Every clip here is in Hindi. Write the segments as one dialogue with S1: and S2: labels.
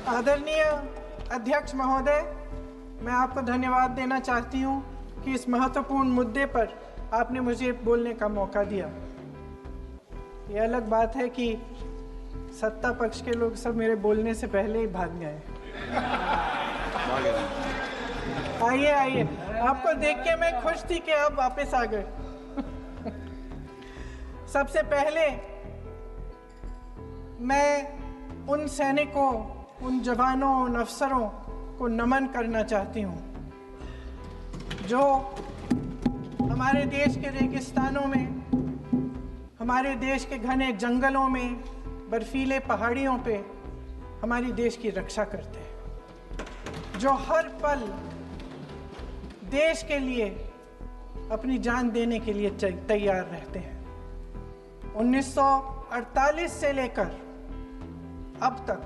S1: आदरणीय अध्यक्ष महोदय, मैं आपको धन्यवाद देना चाहती हूं कि इस महत्वपूर्ण मुद्दे पर आपने मुझे बोलने का मौका दिया। ये अलग बात है कि सत्ता पक्ष के लोग सब मेरे बोलने से पहले ही भाग गए। आइए आइए, आपको देख के मैं खुश थी कि आप वापस आ गए। सबसे पहले मैं उन सैनिकों, उन जवानों, उन अफसरों को नमन करना चाहती हूँ जो हमारे देश के रेगिस्तानों में, हमारे देश के घने जंगलों में, बर्फीले पहाड़ियों पे हमारी देश की रक्षा करते हैं, जो हर पल देश के लिए अपनी जान देने के लिए तैयार रहते हैं। 1948 से लेकर अब तक,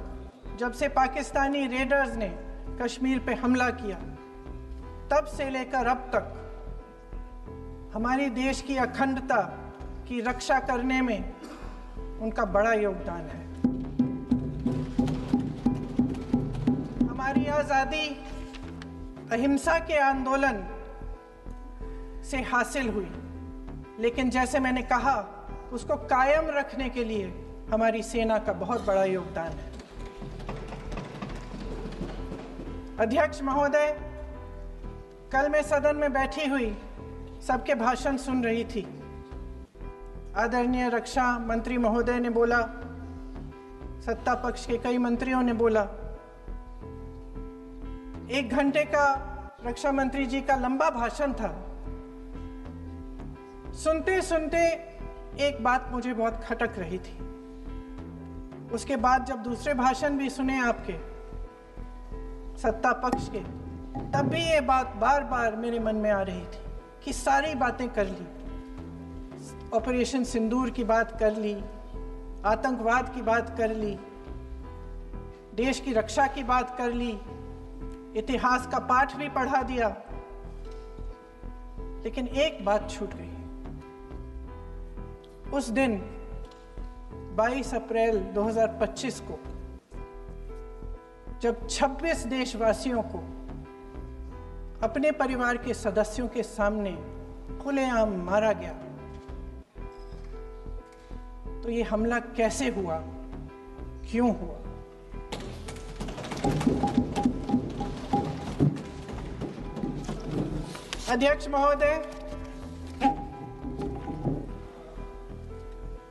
S1: जब से पाकिस्तानी रेडर्स ने कश्मीर पे हमला किया, तब से लेकर अब तक हमारे देश की अखंडता की रक्षा करने में उनका बड़ा योगदान है। हमारी आज़ादी अहिंसा के आंदोलन से हासिल हुई, लेकिन जैसे मैंने कहा, उसको कायम रखने के लिए हमारी सेना का बहुत बड़ा योगदान है। अध्यक्ष महोदय, कल मैं सदन में बैठी हुई सबके भाषण सुन रही थी। आदरणीय रक्षा मंत्री महोदय ने बोला, सत्ता पक्ष के कई मंत्रियों ने बोला। 1 घंटे का रक्षा मंत्री जी का लंबा भाषण था। सुनते सुनते एक बात मुझे बहुत खटक रही थी। उसके बाद जब दूसरे भाषण भी सुने आपके सत्ता पक्ष के, तब भी ये बात बार बार मेरे मन में आ रही थी कि सारी बातें कर ली, ऑपरेशन सिंदूर की बात कर ली, आतंकवाद की बात कर ली, देश की रक्षा की बात कर ली, इतिहास का पाठ भी पढ़ा दिया, लेकिन एक बात छूट गई। उस दिन 22 अप्रैल 2025 को जब 26 देशवासियों को अपने परिवार के सदस्यों के सामने खुलेआम मारा गया, तो ये हमला कैसे हुआ, क्यों हुआ? अध्यक्ष महोदय,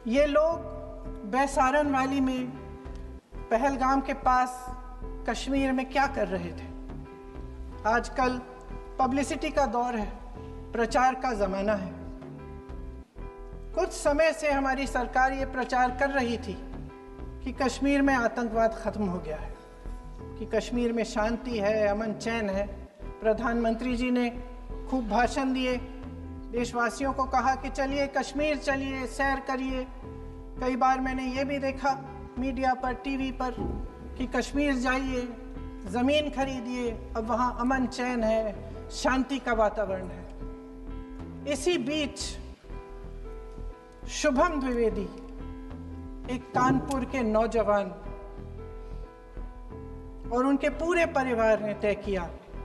S1: ये लोग बैसारन वैली में, पहलगाम के पास कश्मीर में क्या कर रहे थे? आजकल पब्लिसिटी का दौर है, प्रचार का ज़माना है। कुछ समय से हमारी सरकार ये प्रचार कर रही थी कि कश्मीर में आतंकवाद ख़त्म हो गया है, कि कश्मीर में शांति है, अमन चैन है। प्रधानमंत्री जी ने खूब भाषण दिए, देशवासियों को कहा कि चलिए कश्मीर चलिए, सैर करिए। कई बार मैंने ये भी देखा मीडिया पर, टीवी पर, कि कश्मीर जाइए, ज़मीन खरीदिए, अब वहाँ अमन चैन है, शांति का वातावरण है। इसी बीच शुभम द्विवेदी, एक कानपुर के नौजवान, और उनके पूरे परिवार ने तय किया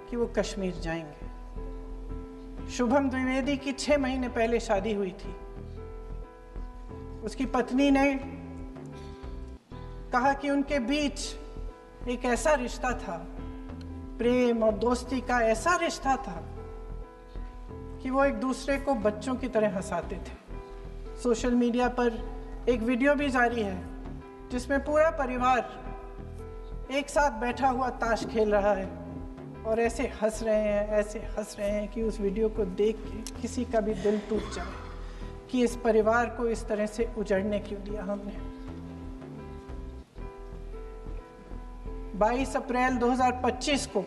S1: कि वो कश्मीर जाएंगे। शुभम द्विवेदी की 6 महीने पहले शादी हुई थी। उसकी पत्नी ने कहा कि उनके बीच एक ऐसा रिश्ता था, प्रेम और दोस्ती का ऐसा रिश्ता था कि वो एक दूसरे को बच्चों की तरह हंसाते थे। सोशल मीडिया पर एक वीडियो भी जारी है जिसमें पूरा परिवार एक साथ बैठा हुआ ताश खेल रहा है और ऐसे हंस रहे हैं कि उस वीडियो को देख के किसी का भी दिल टूट जाए कि इस परिवार को इस तरह से उजड़ने क्यों दिया हमने। 22 अप्रैल 2025 को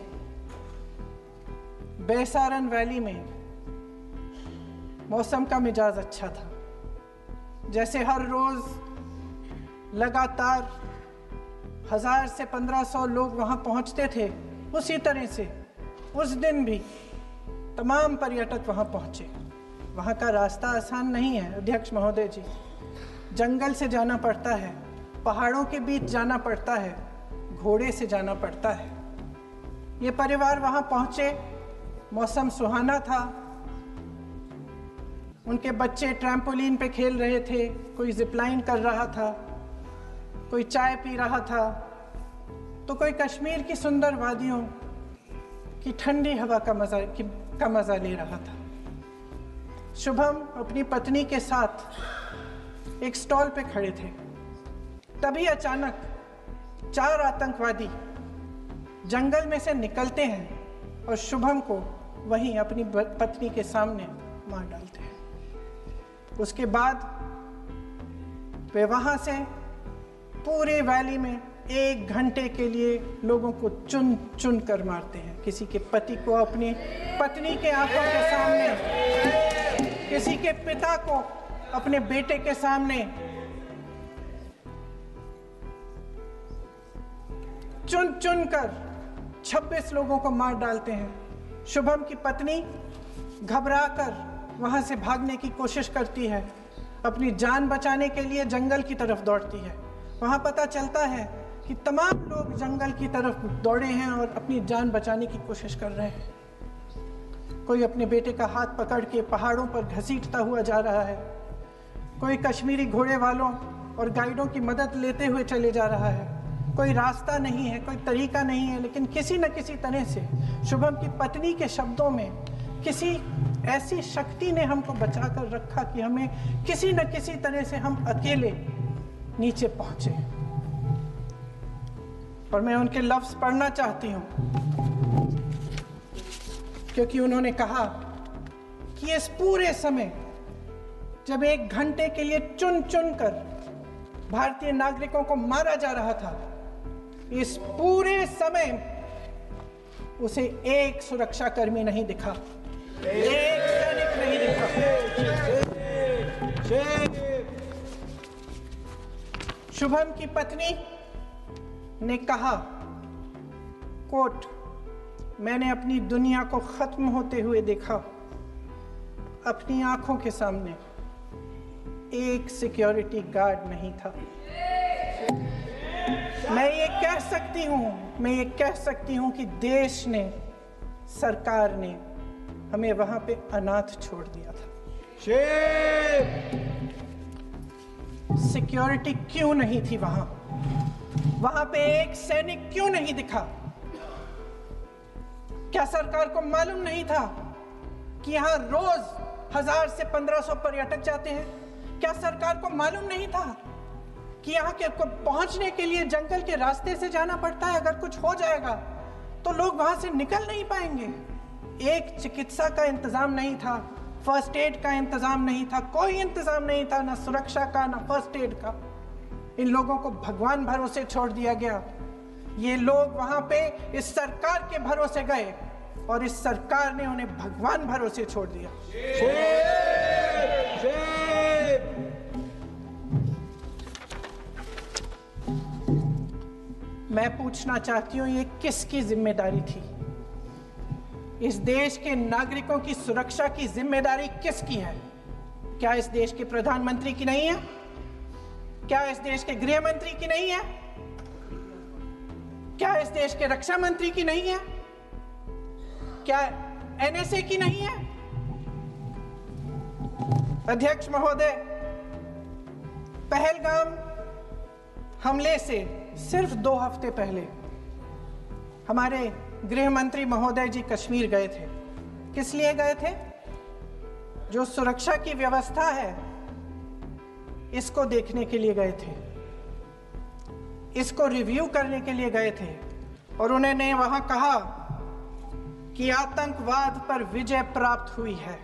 S1: बैसारन वैली में मौसम का मिजाज अच्छा था। जैसे हर रोज लगातार 1000 से 1500 लोग वहां पहुंचते थे, उसी तरह से उस दिन भी तमाम पर्यटक वहां पहुंचे। वहाँ का रास्ता आसान नहीं है अध्यक्ष महोदय जी, जंगल से जाना पड़ता है, पहाड़ों के बीच जाना पड़ता है, घोड़े से जाना पड़ता है। ये परिवार वहां पहुंचे, मौसम सुहाना था, उनके बच्चे ट्रैम्पोलिन पे खेल रहे थे, कोई जिपलाइन कर रहा था, कोई चाय पी रहा था, तो कोई कश्मीर की सुंदर वादियों की ठंडी हवा का मजा ले रहा था। शुभम अपनी पत्नी के साथ एक स्टॉल पे खड़े थे। तभी अचानक 4 आतंकवादी जंगल में से निकलते हैं और शुभम को वहीं अपनी पत्नी के सामने मार डालते हैं। उसके बाद वे वहां से पूरे वैली में 1 घंटे के लिए लोगों को चुन चुन कर मारते हैं। किसी के पति को अपनी पत्नी के आंखों के सामने, किसी के पिता को अपने बेटे के सामने, चुन चुन कर 26 लोगों को मार डालते हैं। शुभम की पत्नी घबराकर वहां से भागने की कोशिश करती है, अपनी जान बचाने के लिए जंगल की तरफ दौड़ती है। वहां पता चलता है कि तमाम लोग जंगल की तरफ दौड़े हैं और अपनी जान बचाने की कोशिश कर रहे हैं। कोई अपने बेटे का हाथ पकड़ के पहाड़ों पर घसीटता हुआ जा रहा है, कोई कश्मीरी घोड़े वालों और गाइडों की मदद लेते हुए चले जा रहा है। कोई रास्ता नहीं है, कोई तरीका नहीं है, लेकिन किसी न किसी तरह से शुभम की पत्नी के शब्दों में किसी ऐसी शक्ति ने हमको बचा कर रखा कि हमें किसी न किसी तरह से हम अकेले नीचे पहुंचे। और मैं उनके लफ्ज पढ़ना चाहती हूं, क्योंकि उन्होंने कहा कि इस पूरे समय जब 1 घंटे के लिए चुन चुन कर भारतीय नागरिकों को मारा जा रहा था, इस पूरे समय उसे एक सुरक्षाकर्मी नहीं दिखा, एक सैनिक नहीं दिखा। शुभम की पत्नी ने कहा, कोट, मैंने अपनी दुनिया को खत्म होते हुए देखा। अपनी आंखों के सामने एक सिक्योरिटी गार्ड नहीं था। मैं ये कह सकती हूं कि देश ने, सरकार ने हमें वहां पे अनाथ छोड़ दिया था। सिक्योरिटी क्यों नहीं थी वहां पे एक सैनिक क्यों नहीं दिखा? क्या सरकार को मालूम नहीं था कि यहां रोज 1000 से 1500 पर्यटक जाते हैं? क्या सरकार को मालूम नहीं था कि यहाँ के को पहुंचने के लिए जंगल के रास्ते से जाना पड़ता है? अगर कुछ हो जाएगा तो लोग वहां से निकल नहीं पाएंगे। एक चिकित्सा का इंतजाम नहीं था, फर्स्ट एड का इंतजाम नहीं था, कोई इंतजाम नहीं था, ना सुरक्षा का ना फर्स्ट एड का। इन लोगों को भगवान भरोसे छोड़ दिया गया। ये लोग वहां पे इस सरकार के भरोसे गए और इस सरकार ने उन्हें भगवान भरोसे छोड़ दिया। मैं पूछना चाहती हूं, ये किसकी जिम्मेदारी थी? इस देश के नागरिकों की सुरक्षा की जिम्मेदारी किसकी है? क्या इस देश के प्रधानमंत्री की नहीं है? क्या इस देश के गृह मंत्री की नहीं है? क्या इस देश के रक्षा मंत्री की नहीं है? क्या एनएसए की नहीं है? अध्यक्ष महोदय, पहलगाम हमले से सिर्फ 2 हफ्ते पहले हमारे गृह मंत्री महोदय जी कश्मीर गए थे। किस लिए गए थे? जो सुरक्षा की व्यवस्था है इसको देखने के लिए गए थे, इसको रिव्यू करने के लिए गए थे। और उन्होंने वहां कहा कि आतंकवाद पर विजय प्राप्त हुई है।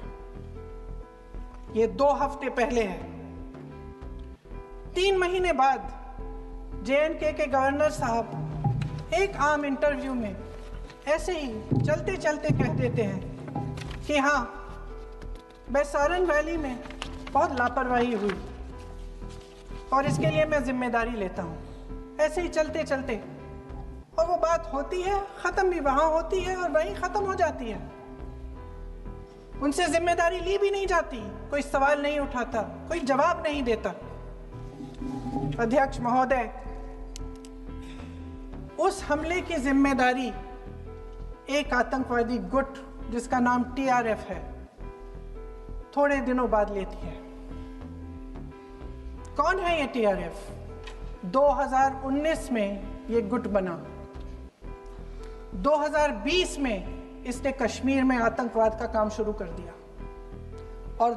S1: ये 2 हफ्ते पहले है। 3 महीने बाद जेएनके के गवर्नर साहब एक आम इंटरव्यू में ऐसे ही चलते चलते कह देते हैं कि हाँ, बैसारन वैली में बहुत लापरवाही हुई और इसके लिए मैं जिम्मेदारी लेता हूँ। ऐसे ही चलते चलते, और वो बात होती है, खत्म भी वहां होती है और वहीं खत्म हो जाती है। उनसे जिम्मेदारी ली भी नहीं जाती, कोई सवाल नहीं उठाता, कोई जवाब नहीं देता। अध्यक्ष महोदय, उस हमले की जिम्मेदारी एक आतंकवादी गुट जिसका नाम TRF है थोड़े दिनों बाद लेती है। कौन है ये TRF? 2019 में ये गुट बना। 2020 में इसने कश्मीर में आतंकवाद का काम शुरू कर दिया और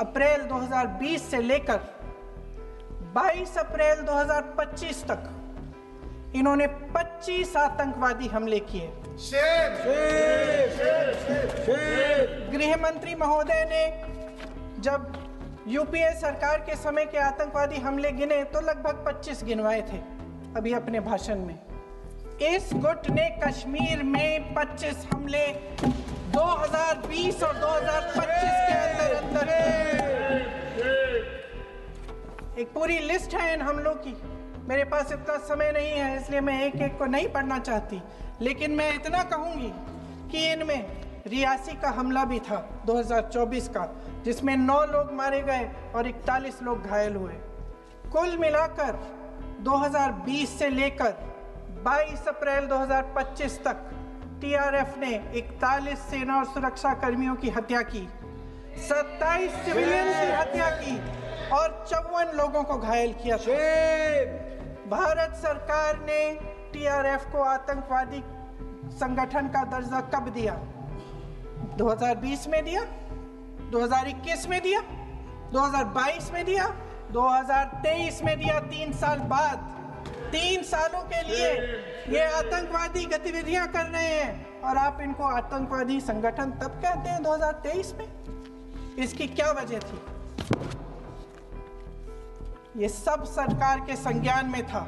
S1: अप्रैल 2020 से लेकर 22 अप्रैल 2025 तक इन्होंने 25 आतंकवादी हमले किए। गृह मंत्री महोदय ने जब यूपीए सरकार के समय के आतंकवादी हमले गिने तो लगभग 25 गिनवाए थे अभी अपने भाषण में। इस गुट ने कश्मीर में 25 हमले 2020 और 2025 के अंदर एक पूरी लिस्ट है इन हमलों की। मेरे पास इतना समय नहीं है इसलिए मैं एक एक को नहीं पढ़ना चाहती, लेकिन मैं इतना कहूंगी कि इनमें रियासी का हमला भी था 2024 का, जिसमें 9 लोग मारे गए और 41 लोग घायल हुए। कुल मिलाकर 2020 से लेकर 22 अप्रैल 2025 तक TRF ने 41 सेना और सुरक्षा कर्मियों की हत्या की, 27 सिविलियन की हत्या की और 54 लोगों को घायल किया था। भारत सरकार ने TRF को आतंकवादी संगठन का दर्जा कब दिया? 2020 में दिया, 2021 में दिया, 2022 में दिया, 2023 में दिया। 3 साल बाद, 3 सालों के लिए ये आतंकवादी गतिविधियां कर रहे हैं और आप इनको आतंकवादी संगठन तब कहते हैं 2023 में। इसकी क्या वजह थी? ये सब सरकार के संज्ञान में था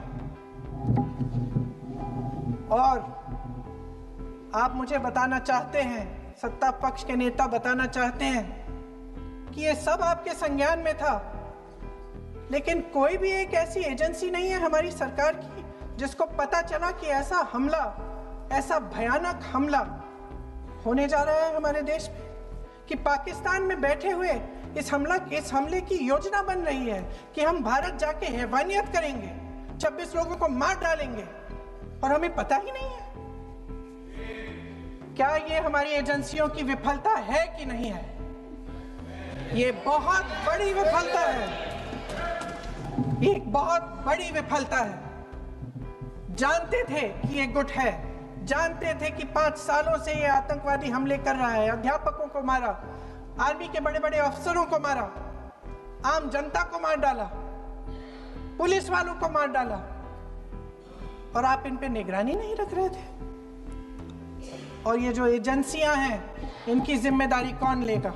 S1: और आप मुझे बताना चाहते हैं, सत्ता पक्ष के नेता बताना चाहते हैं कि ये सब आपके संज्ञान में था, लेकिन कोई भी एक ऐसी एजेंसी नहीं है हमारी सरकार की जिसको पता चला कि ऐसा हमला, ऐसा भयानक हमला होने जा रहा है हमारे देश में, कि पाकिस्तान में बैठे हुए इस हमले की योजना बन रही है कि हम भारत जाके हैवानियत करेंगे, 26 लोगों को मार डालेंगे और हमें पता ही नहीं है। क्या ये हमारी एजेंसियों की विफलता है कि नहीं है? ये बहुत बड़ी विफलता है, एक बहुत बड़ी विफलता है। जानते थे कि ये गुट है, जानते थे कि 5 सालों से ये आतंकवादी हमले कर रहा है, अध्यापकों को मारा, आर्मी के बड़े बड़े अफसरों को मारा, आम जनता को मार डाला, पुलिस वालों को मार डाला, और आप इन पे निगरानी नहीं रख रहे थे। और ये जो एजेंसियां हैं, इनकी जिम्मेदारी कौन लेगा?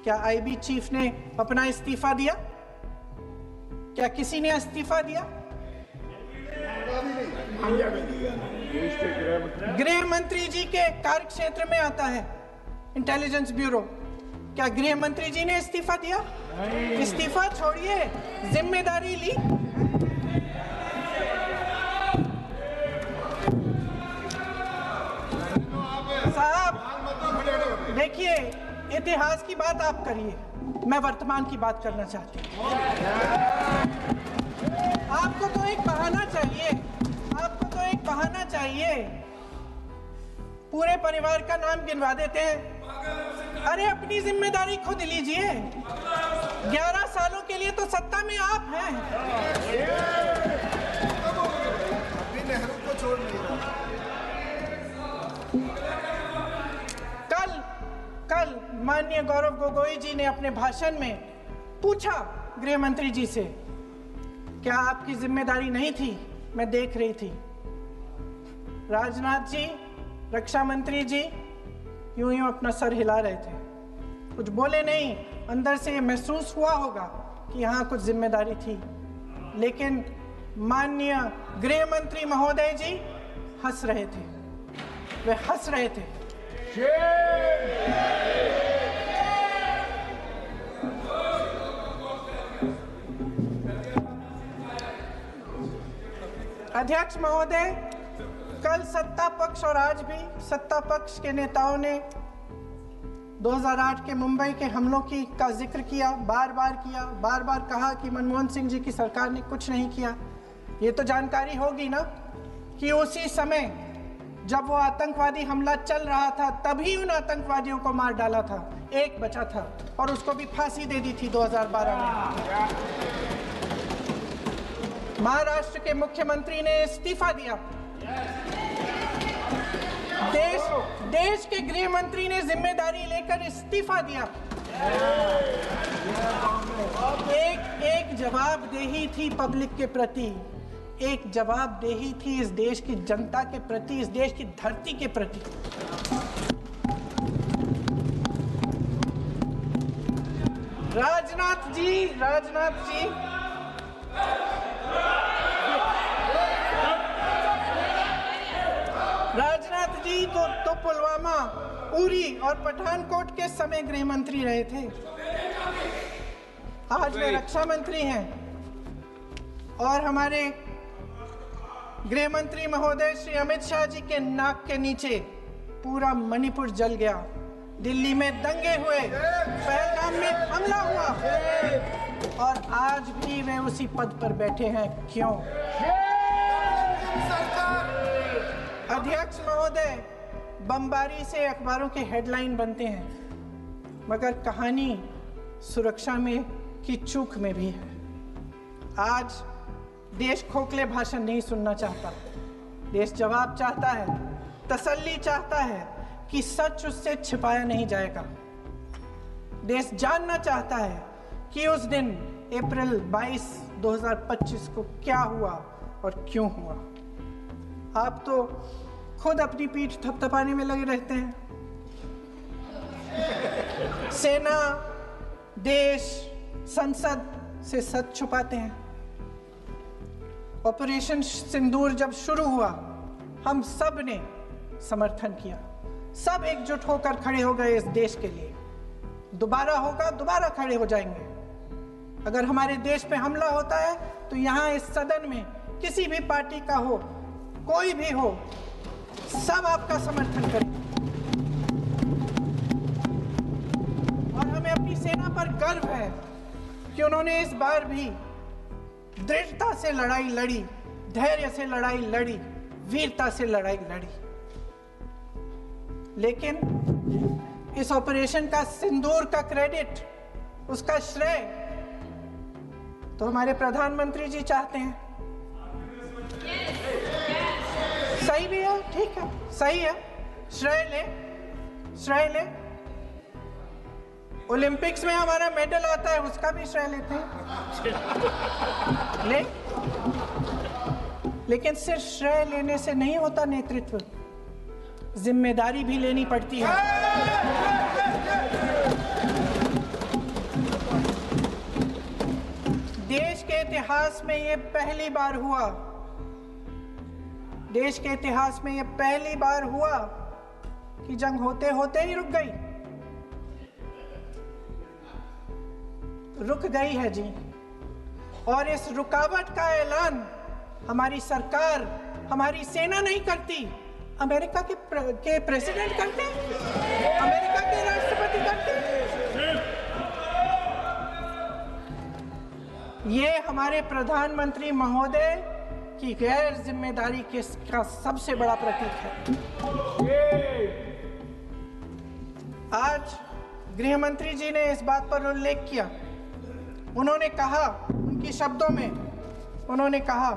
S1: क्या IB चीफ ने अपना इस्तीफा दिया? क्या किसी ने इस्तीफा दिया? गृह मंत्री जी के कार्य क्षेत्र में आता है इंटेलिजेंस ब्यूरो। क्या गृह मंत्री जी ने इस्तीफा दिया? इस्तीफा छोड़िए, जिम्मेदारी ली। साहब देखिए, इतिहास की बात आप करिए, मैं वर्तमान की बात करना चाहती हूँ। आपको तो एक बहाना चाहिए, आपको तो एक बहाना चाहिए। पूरे परिवार का नाम गिनवा देते हैं। अरे अपनी जिम्मेदारी खुद लीजिए। 11 सालों के लिए तो सत्ता में आप हैं। नेहरू को छोड़ नहीं रहा। कल माननीय गौरव गोगोई जी ने अपने भाषण में पूछा गृह मंत्री जी से, क्या आपकी जिम्मेदारी नहीं थी? मैं देख रही थी। राजनाथ जी, रक्षा मंत्री जी यूं अपना सर हिला रहे थे, कुछ बोले नहीं। अंदर से ये महसूस हुआ होगा कि यहाँ कुछ जिम्मेदारी थी, लेकिन माननीय गृह मंत्री महोदय जी हंस रहे थे, वे हंस रहे थे। अध्यक्ष महोदय, कल सत्ता पक्ष और आज भी सत्ता पक्ष के नेताओं ने 2008 के मुंबई के हमलों का जिक्र किया, बार बार कहा कि मनमोहन सिंह जी की सरकार ने कुछ नहीं किया। ये तो जानकारी होगी ना कि उसी समय जब वो आतंकवादी हमला चल रहा था तभी उन आतंकवादियों को मार डाला था, एक बचा था और उसको भी फांसी दे दी थी 2012 में। महाराष्ट्र के मुख्यमंत्री ने इस्तीफा दिया। देश के गृह मंत्री ने जिम्मेदारी लेकर इस्तीफा दिया। एक जवाबदेही थी पब्लिक के प्रति, एक जवाबदेही थी इस देश की जनता के प्रति, इस देश की धरती के प्रति। राजनाथ जी तो पुलवामा, उरी और पठानकोट के समय गृह मंत्री रहे थे। आज वे रक्षा मंत्री हैं और हमारे गृह मंत्री महोदय श्री अमित शाह जी के नाक के नीचे पूरा मणिपुर जल गया, दिल्ली में दंगे हुए, पहलगाम में हमला हुआ और आज भी वे उसी पद पर बैठे हैं। क्यों? अध्यक्ष महोदय, बमबारी से अखबारों के हेडलाइन बनते हैं, मगर कहानी सुरक्षा में की चूक में भी है। आज देश खोखले भाषण नहीं सुनना चाहता, देश जवाब चाहता है, तसल्ली चाहता है कि सच उससे छिपाया नहीं जाएगा। देश जानना चाहता है कि उस दिन अप्रैल 22, 2025 को क्या हुआ और क्यों हुआ। आप तो खुद अपनी पीठ थपथपाने में लगे रहते हैं। सेना, देश, संसद से सच छुपाते हैं। ऑपरेशन सिंदूर जब शुरू हुआ, हम सब ने समर्थन किया, सब एकजुट होकर खड़े हो गए इस देश के लिए। दोबारा होगा, दोबारा खड़े हो जाएंगे। अगर हमारे देश पे हमला होता है तो यहाँ इस सदन में किसी भी पार्टी का हो, कोई भी हो, सब आपका समर्थन करेंगे। और हमें अपनी सेना पर गर्व है कि उन्होंने इस बार भी दृढ़ता से लड़ाई लड़ी, धैर्य से लड़ाई लड़ी, वीरता से लड़ाई लड़ी। लेकिन इस ऑपरेशन का सिंदूर का क्रेडिट, उसका श्रेय तो हमारे प्रधानमंत्री जी चाहते हैं। सही भी है, ठीक है, सही है, श्रेय ले। ओलंपिक्स में हमारा मेडल आता है, उसका भी श्रेय लेते हैं। लेकिन सिर्फ श्रेय लेने से नहीं होता नेतृत्व, जिम्मेदारी भी लेनी पड़ती है। देश के इतिहास में ये पहली बार हुआ, देश के इतिहास में ये पहली बार हुआ कि जंग होते होते ही रुक गई है जी। और इस रुकावट का ऐलान हमारी सरकार, हमारी सेना नहीं करती, अमेरिका के प्रेसिडेंट करते हैं, अमेरिका के राष्ट्रपति करते हैं। ये हमारे प्रधानमंत्री महोदय की गैर जिम्मेदारी का सबसे बड़ा प्रतीक है। आज गृह मंत्री जी ने इस बात पर उल्लेख किया। उन्होंने कहा, उनके शब्दों में उन्होंने कहा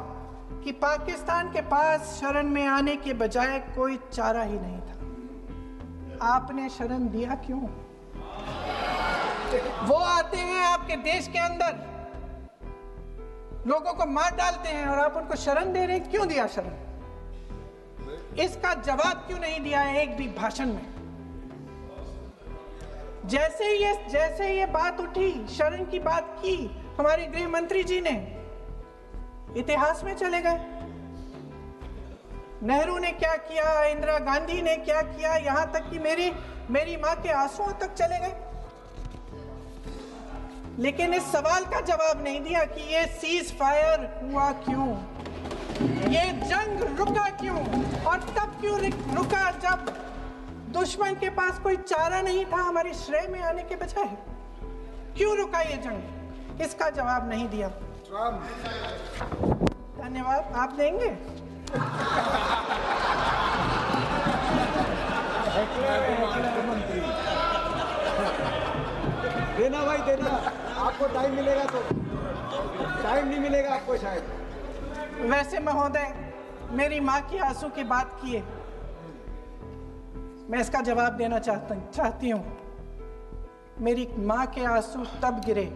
S1: कि पाकिस्तान के पास शरण में आने के बजाय कोई चारा ही नहीं था। आपने शरण दिया क्यों? वो आते हैं आपके देश के अंदर, लोगों को मार डालते हैं और आप उनको शरण दे रहे हैं। क्यों दिया शरण? इसका जवाब क्यों नहीं दिया एक भी भाषण में? जैसे ये बात उठी, शरण की बात की, हमारे गृह मंत्री जी ने इतिहास में चले गए। नेहरू ने क्या किया, इंदिरा गांधी ने क्या किया, यहां तक कि मेरी मां के आंसुओं तक चले गए। लेकिन इस सवाल का जवाब नहीं दिया कि ये सीज फायर हुआ क्यों, ये जंग रुका क्यों, और तब क्यों रुका जब दुश्मन के पास कोई चारा नहीं था हमारी श्रेय में आने के बजाय। क्यों रुका ये जंग? इसका जवाब नहीं दिया। धन्यवाद। आप देंगे?
S2: देना भाई देना, आपको टाइम मिलेगा तो। टाइम नहीं मिलेगा आपको शायद।
S1: वैसे महोदय, मेरी माँ की आंसू की बात किए, मैं इसका जवाब देना चाहती हूँ। मेरी माँ के आंसू तब गिरे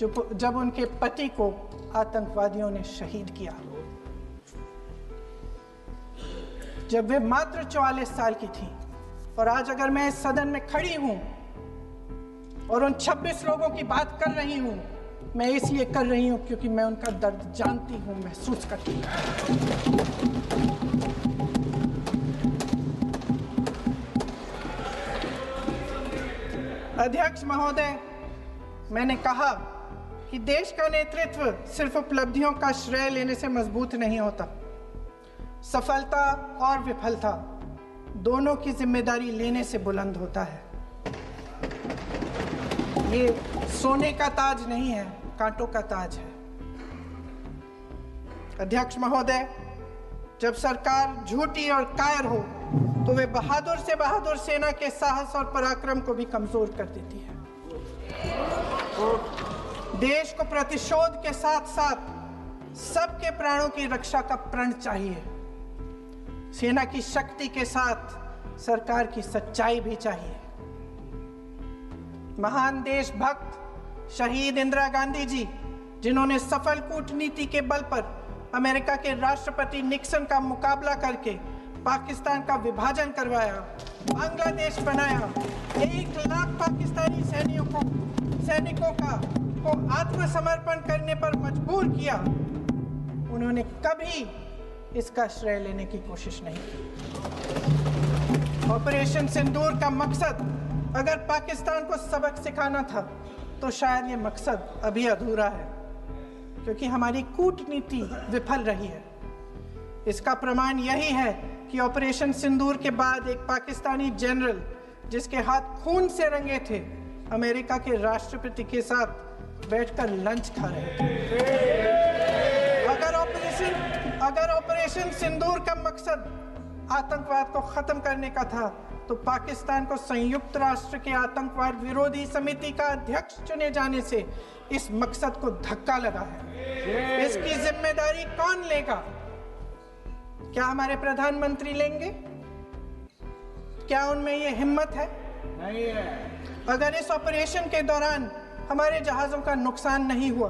S1: जब उनके पति को आतंकवादियों ने शहीद किया, जब वे मात्र 44 साल की थी। और आज अगर मैं इस सदन में खड़ी हूं और उन 26 लोगों की बात कर रही हूं, मैं इसलिए कर रही हूं क्योंकि मैं उनका दर्द जानती हूं, महसूस करती हूं। अध्यक्ष महोदय, मैंने कहा कि देश का नेतृत्व सिर्फ उपलब्धियों का श्रेय लेने से मजबूत नहीं होता। सफलता और विफलता दोनों की जिम्मेदारी लेने से बुलंद होता है। ये सोने का ताज नहीं है, कांटों का ताज है। अध्यक्ष महोदय, जब सरकार झूठी और कायर हो तो वे बहादुर से बहादुर सेना के साहस और पराक्रम को भी कमजोर कर देती है। देश को प्रतिशोध के साथ साथ सबके प्राणों की रक्षा का प्रण चाहिए। सेना की शक्ति के साथ सरकार की सच्चाई भी चाहिए। महान देशभक्त शहीद इंदिरा गांधी जी, जिन्होंने सफल कूटनीति के बल पर अमेरिका के राष्ट्रपति निक्सन का मुकाबला करके पाकिस्तान का विभाजन करवाया, बांग्लादेश बनाया, 1 लाख पाकिस्तानी सैनिकों को आत्मसमर्पण करने पर मजबूर किया, उन्होंने कभी इसका श्रेय लेने की कोशिश नहीं की। ऑपरेशन सिंदूर का मकसद अगर पाकिस्तान को सबक सिखाना था तो शायद ये मकसद अभी अधूरा है, क्योंकि हमारी कूटनीति विफल रही है। इसका प्रमाण यही है कि ऑपरेशन सिंदूर के बाद एक पाकिस्तानी जनरल, जिसके हाथ खून से रंगे थे, अमेरिका के राष्ट्रपति के साथ बैठकर लंच खा रहे थे। अगर ऑपरेशन सिंदूर का मकसद आतंकवाद को खत्म करने का था तो पाकिस्तान को संयुक्त राष्ट्र के आतंकवाद विरोधी समिति का अध्यक्ष चुने जाने से इस मकसद को धक्का लगा है। इसकी जिम्मेदारी कौन लेगा? क्या हमारे प्रधानमंत्री लेंगे? क्या उनमें ये हिम्मत है?
S2: नहीं है।
S1: अगर इस ऑपरेशन के दौरान हमारे जहाजों का नुकसान नहीं हुआ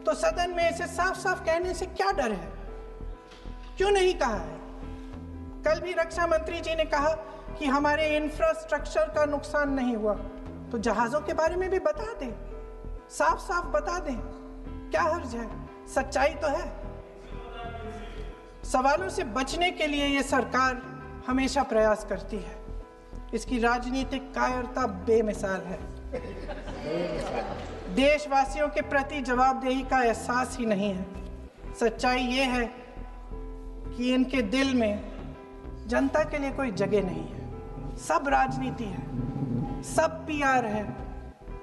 S1: तो सदन में इसे साफ साफ कहने से क्या डर है? क्यों नहीं कहा है? कल भी रक्षा मंत्री जी ने कहा कि हमारे इंफ्रास्ट्रक्चर का नुकसान नहीं हुआ, तो जहाजों के बारे में भी बता दें, साफ साफ बता दें। क्या हर्ज है? सच्चाई तो है। सवालों से बचने के लिए ये सरकार हमेशा प्रयास करती है। इसकी राजनीतिक कायरता बेमिसाल है। देशवासियों के प्रति जवाबदेही का एहसास ही नहीं है। सच्चाई ये है कि इनके दिल में जनता के लिए कोई जगह नहीं है। सब राजनीति है, सब पीआर है,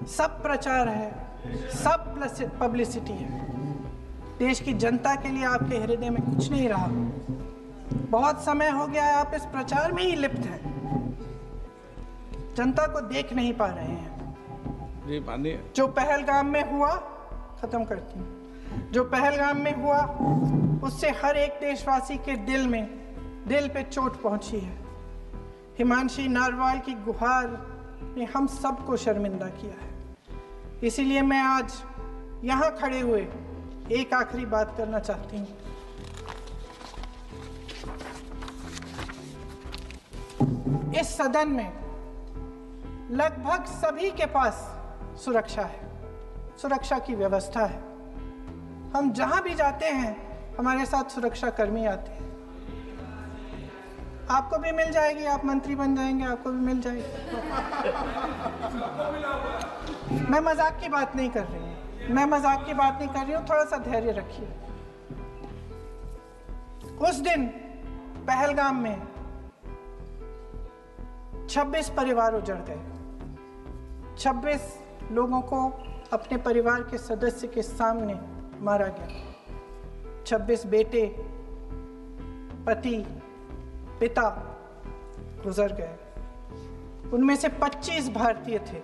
S1: सब प्रचार है, सब पब्लिसिटी है। देश की जनता के लिए आपके हृदय में कुछ नहीं रहा। बहुत समय हो गया है आप इस प्रचार में ही लिप्त हैं, जनता को देख नहीं पा रहे हैं। जो पहलगाम में हुआ, खत्म करती हूँ, जो पहलगाम में हुआ उससे हर एक देशवासी के दिल पे चोट पहुंची है। हिमांशी नारवाल की गुहार ने हम सबको शर्मिंदा किया है। इसीलिए मैं आज यहाँ खड़े हुए एक आखिरी बात करना चाहती हूँ। इस सदन में लगभग सभी के पास सुरक्षा है, सुरक्षा की व्यवस्था है। हम जहां भी जाते हैं हमारे साथ सुरक्षा कर्मी आते हैं। आपको भी मिल जाएगी, आप मंत्री बन जाएंगे, आपको भी मिल जाएगी। मैं मजाक की बात नहीं कर रही हूँ, थोड़ा सा धैर्य रखिए। उस दिन पहलगाम में 26 परिवार उजड़ गए। 26 लोगों को अपने परिवार के सदस्य के सामने मारा गया। 26 बेटे, पति, पिता गुजर गए। उनमें से 25 भारतीय थे।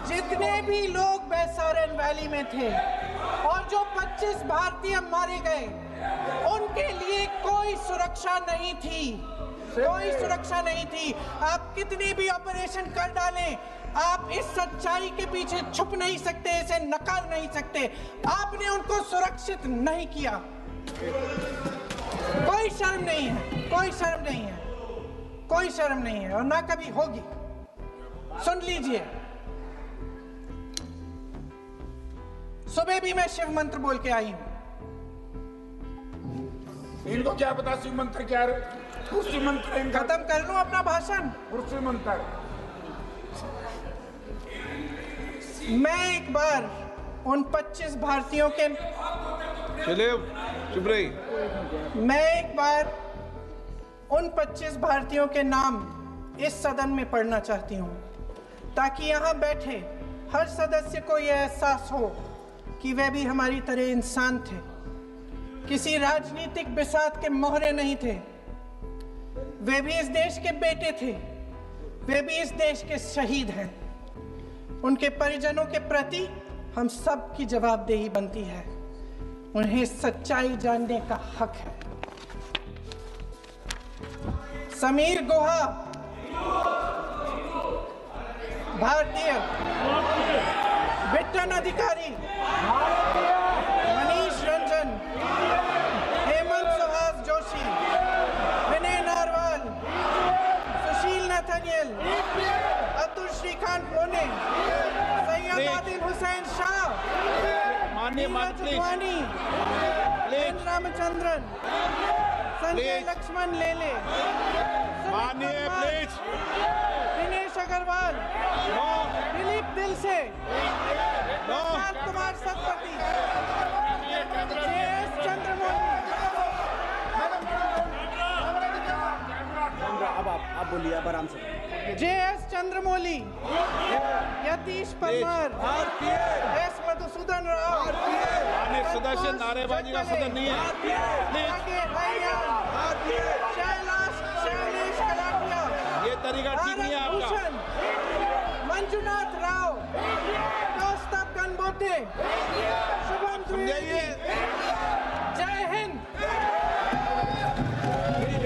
S1: जितने भी लोग बैसारन वैली में थे और जो 25 भारतीय मारे गए, उनके लिए कोई सुरक्षा नहीं थी। आप कितनी भी ऑपरेशन कर डालें, आप इस सच्चाई के पीछे छुप नहीं सकते, इसे नकार नहीं सकते। आपने उनको सुरक्षित नहीं किया। कोई शर्म नहीं है और ना कभी होगी। सुन लीजिए, सुबह भी मैं शिव मंत्र बोल के आई हूं।
S3: इनको क्या पता शिव मंत्र क्या है? शिव मंत्र
S1: खत्म कर लूं अपना भाषण।
S3: शिव मंत्र
S1: मैं एक बार उन 25 भारतीयों के
S2: चुप रही।
S1: मैं एक बार उन 25 भारतीयों के नाम इस सदन में पढ़ना चाहती हूं, ताकि यहां बैठे हर सदस्य को यह एहसास हो कि वे भी हमारी तरह इंसान थे, किसी राजनीतिक बिसात के मोहरे नहीं थे। वे भी इस देश के बेटे थे, वे भी इस देश के शहीद हैं। उनके परिजनों के प्रति हम सब की जवाबदेही बनती है। उन्हें सच्चाई जानने का हक है। समीर गुहा भारतीय, बिट्टन अधिकारी, मनीष रंजन, हेमंत सुहास जोशी, विनय नारवाल, सुशील नथनियल, अतुल श्रीकांत मोने, सैयद आदिल हुसैन शाह, नीरज वानी, एन रामचंद्रन, संजय लक्ष्मण लेले, दिनेश अग्रवाल, दिलीप दिल से, प्रशांत कुमार सतपति, JS चंद्रमौली।
S2: अब आप बोलिए, अब आराम से।
S1: JS चंद्रमौली, यतीश परमार, S मधुसूदन राव,
S3: सदस्य नारेबाजी का सदन नहीं है।
S1: शैलेश कलाटिया,
S3: ये तरीका ठीक नहीं है आपका।
S1: मंजुनाथ राव, कौस्तभ गणबोटे, शुभम द्विवेदी,